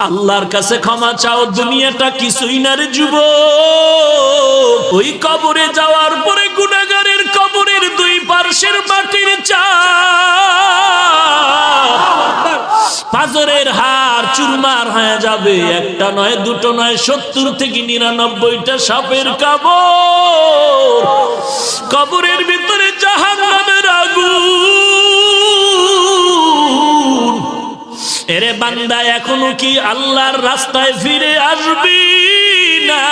আল্লাহর কাছে ক্ষমা চাও, দুনিয়াটা কিছুই না রে যুবক। ওই কবরে যাওয়ার পরে গুনাহগারের কবরের দুই পার্শ্বের মাটির চাপ পাজরের হাড় চুরমার হয়ে যাবে। একটা নয়, দুটো নয়, 70 থেকে 99টা সাপের কামড়। কবরের ভিতরে জাহান্নামের আগুন। এরে বান্দা, এখনো কি আল্লাহর রাস্তায় ফিরে আসবি না?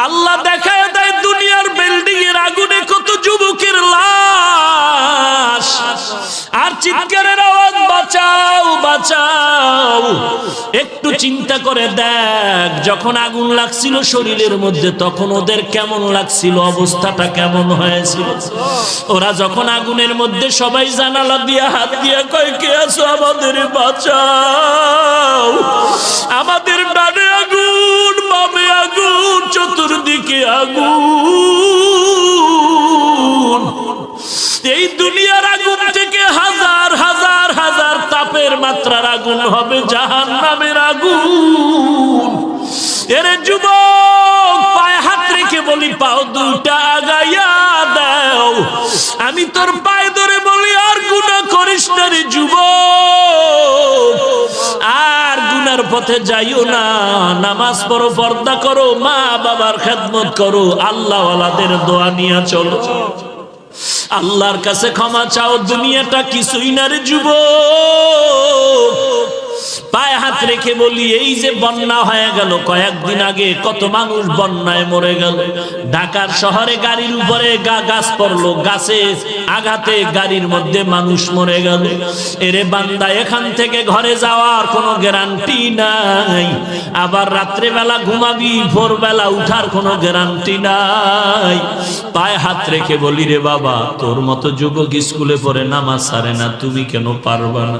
আল্লাহ দেখায় দেয় দুনিয়ার বিল্ডিং এর আগুনে কত যুবকের লাশ, আর চিৎকারের আওয়াজ, বাঁচাও বাঁচাও। একটু চিন্তা করে দেখ, যখন আগুন লাগছিল শরীরের মধ্যে তখন ওদের কেমন লাগছিল, অবস্থাটা কেমন হয়েছিল। ওরা যখন আগুনের মধ্যে সবাই জানালা দিয়ে হাত দিয়ে কয়, কে আছো, আমাদের বাঁচাও। আমাদের ডানে আগুন, বামে আগুন, চতুর্দিকে আগুন। এই দুনিয়ার আগুন থেকে হাজার হাজার হাজার তাপের মাত্রার আগুন হবে জাহান্নামের আগুন। এরে যুবক, পায়ে হাত রেখে বলি, পাও দুটা আগাইয়া দাও। আমি তোর পায়ে ধরে বলি, আর গুনাহ করিস না রে যুবক, আর গুনার পথে যাইও না। নামাজ পড়ো, পর্দা করো, মা বাবার খেদমত করো, আল্লাহওয়ালাদের দোয়া নিয়ে চলো। আল্লাহর কাছে ক্ষমা চাও, দুনিয়াটা কিছুই না রে যুবক। পায়ে হাত রেখে বলি, এই যে বন্যা হয়ে গেল কয়েকদিন আগে, কত মানুষ বন্যায় মরে গেল। ঢাকার শহরে গাড়ির উপরে গাছ পড়লো, গাছে আঘাতে গাড়ির মধ্যে মানুষ মরে গেল। এরে বান্দা, এখান থেকে ঘরে যাওয়ার কোনো গ্যারান্টি নাই। আবার রাত্রে বেলা ঘুমাবি, ভোরবেলা উঠার কোনো গ্যারান্টি নাই। পায়ে হাত রেখে বলি, রে বাবা, তোর মতো যুবক স্কুলে পড়ে নামাজ ছাড়ে না, তুমি কেন পারবা না?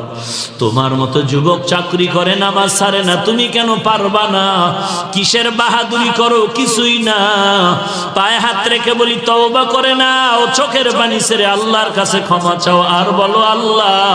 তোমার মতো যুবক চাকরি করে নামাজ ছাড়ে না, তুমি কেন পারবা না? কিসের বাহাদুরি করো? কিছুই না। পায়ে হাত রেখে বলি, তওবা করে নাও, চোখের পানি ছেড়ে আল্লাহর কাছে ক্ষমা চাও, আর বলো, আল্লাহ